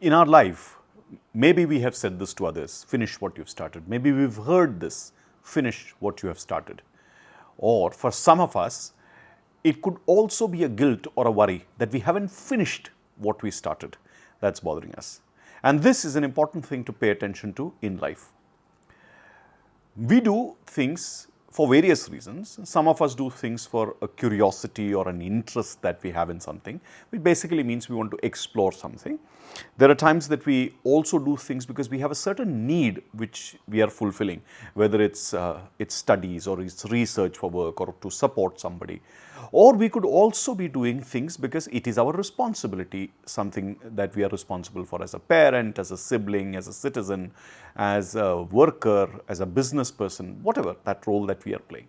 In our life, maybe we have said this to others, finish what you've started. Maybe we've heard this, finish what you have started. Or for some of us, it could also be a guilt or a worry that we haven't finished what we started that's bothering us. And this is an important thing to pay attention to in life. We do things for various reasons. Some of us do things for a curiosity or an interest that we have in something, which basically means we want to explore something. There are times that we also do things because we have a certain need which we are fulfilling, whether it's studies or it's research for work or to support somebody. Or we could also be doing things because it is our responsibility, something that we are responsible for as a parent, as a sibling, as a citizen, as a worker, as a business person, whatever that role that we are playing.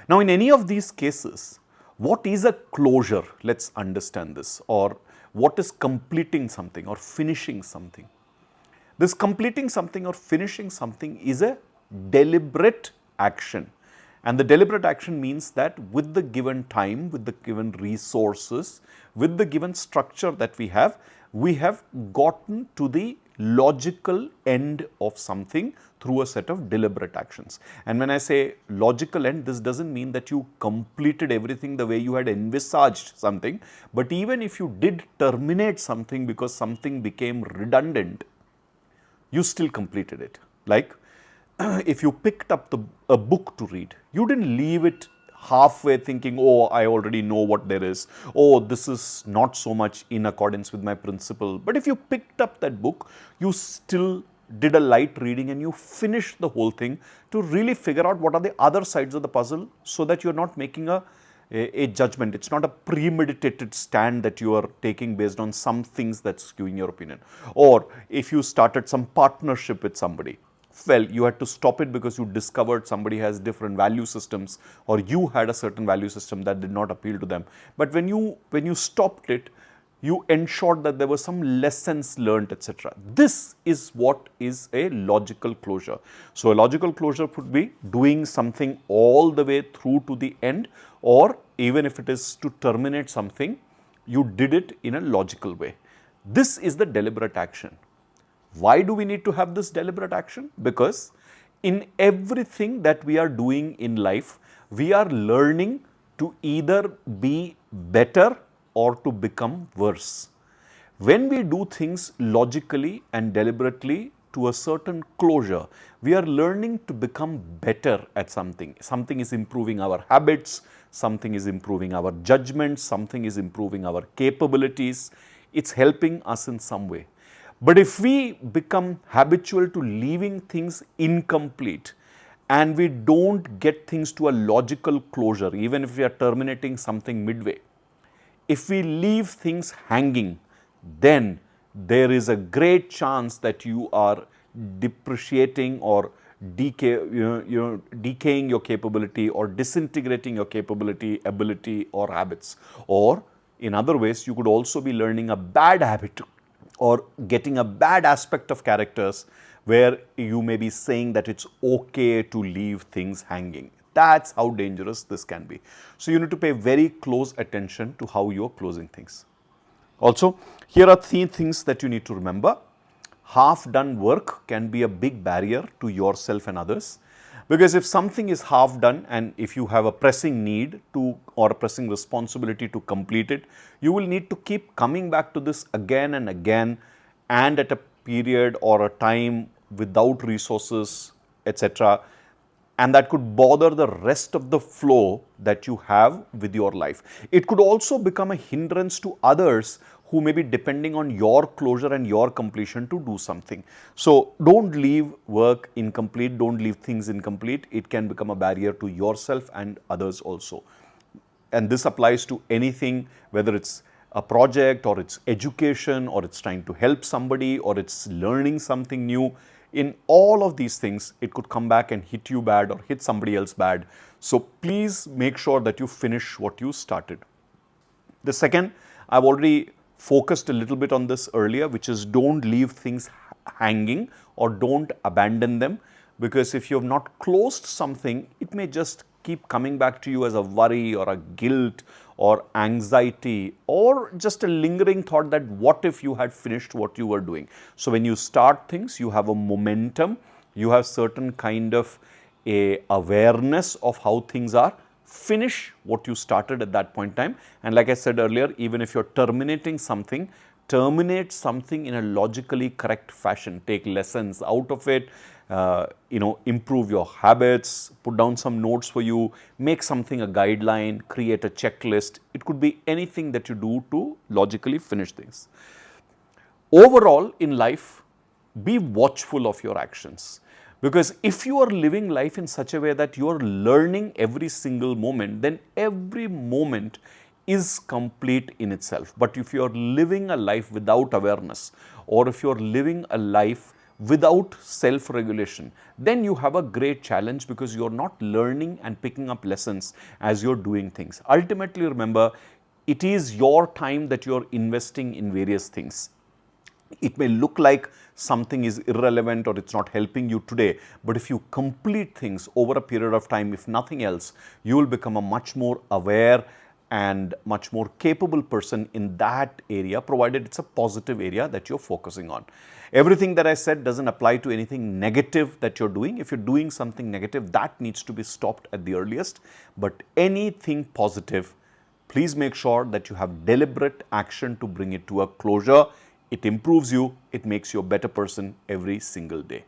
Now, in any of these cases, what is a closure? Let's understand this. Or what is completing something or finishing something? This completing something or finishing something is a deliberate action. And the deliberate action means that with the given time, with the given resources, with the given structure that we have gotten to the logical end of something through a set of deliberate actions. And when I say logical end, this doesn't mean that you completed everything the way you had envisaged something, but even if you did terminate something because something became redundant, you still completed it. Like if you picked up a book to read, you didn't leave it halfway thinking, oh, I already know what there is, oh, this is not so much in accordance with my principle. But if you picked up that book, you still did a light reading and you finished the whole thing to really figure out what are the other sides of the puzzle, so that you're not making a judgment. It's not a premeditated stand that you are taking based on some things that's skewing your opinion. Or if you started some partnership with somebody, well, you had to stop it because you discovered somebody has different value systems, or you had a certain value system that did not appeal to them. But when you stopped it, you ensured that there were some lessons learned, etc. This is what is a logical closure. So a logical closure could be doing something all the way through to the end, or even if it is to terminate something, you did it in a logical way. This is the deliberate action. Why do we need to have this deliberate action? Because in everything that we are doing in life, we are learning to either be better or to become worse. When we do things logically and deliberately to a certain closure, we are learning to become better at something. Something is improving our habits, something is improving our judgment, something is improving our capabilities. It's helping us in some way. But if we become habitual to leaving things incomplete and we don't get things to a logical closure, even if we are terminating something midway, if we leave things hanging, then there is a great chance that you are depreciating or decaying your capability or disintegrating your capability, ability or habits. Or in other ways, you could also be learning a bad habit or getting a bad aspect of characters where you may be saying that it's okay to leave things hanging. That's how dangerous this can be. So you need to pay very close attention to how you're closing things. Also, here are 3 things that you need to remember. Half done work can be a big barrier to yourself and others. Because if something is half done and if you have a pressing need to or a pressing responsibility to complete it, you will need to keep coming back to this again and again, and at a period or a time without resources, etc. And that could bother the rest of the flow that you have with your life. It could also become a hindrance to others who may be depending on your closure and your completion to do something. So don't leave work incomplete, don't leave things incomplete. It can become a barrier to yourself and others also. And this applies to anything, whether it's a project or it's education or it's trying to help somebody or it's learning something new. In all of these things, it could come back and hit you bad or hit somebody else bad. So please make sure that you finish what you started. The second, I've already focused a little bit on this earlier, which is don't leave things hanging or don't abandon them, because if you have not closed something, it may just keep coming back to you as a worry or a guilt or anxiety or just a lingering thought that what if you had finished what you were doing. So, when you start things, you have a momentum, you have certain kind of a awareness of how things are. Finish what you started at that point in time, and like I said earlier, even if you are terminating something, terminate something in a logically correct fashion. Take lessons out of it, improve your habits, put down some notes for you, make something a guideline, create a checklist. It could be anything that you do to logically finish things. Overall in life, be watchful of your actions, because if you are living life in such a way that you are learning every single moment, then every moment is complete in itself. But if you are living a life without awareness, or if you are living a life without self-regulation, then you have a great challenge, because you are not learning and picking up lessons as you are doing things. Ultimately, remember, it is your time that you are investing in various things. It may look like something is irrelevant or it's not helping you today, but if you complete things over a period of time, if nothing else, you will become a much more aware and much more capable person in that area, provided it's a positive area that you're focusing on. Everything that I said doesn't apply to anything negative that you're doing. If you're doing something negative, that needs to be stopped at the earliest. But anything positive, please make sure that you have deliberate action to bring it to a closure. It improves you, it makes you a better person every single day.